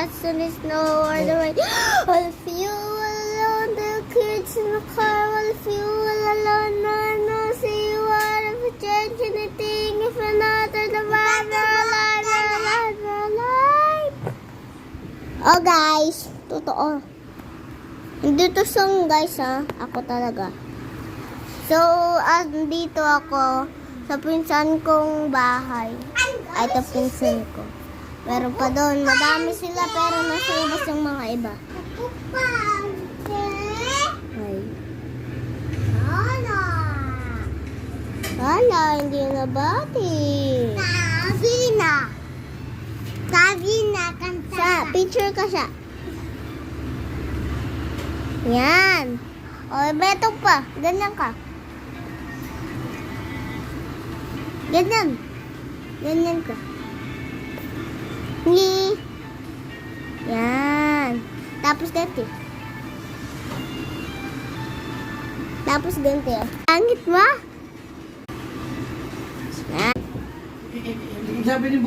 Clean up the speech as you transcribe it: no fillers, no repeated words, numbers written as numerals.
fast in the snow or the rain. All of you alone, the kids in the car. All of you alone, no, see what if you change anything. If you're not alive, you're alive, you're alive, you're alive. Oh guys, totoo. Hindi to song guys ha, ako talaga. So, dito ako sa pinsan kong bahay. Ay, ito pinsan ko. Meron pa doon, madami sila pero nasa labas yung mga iba. Ay. Hala, hindi na bati. Sabi na, kanta. Picture ka siya. Yan. O, betong pa. Ganyan ka. Ganyan. Ganyan ka. Ni. Yan. Tapos ganti. Tapos ganti. Angit mo? Yan. Sabi ni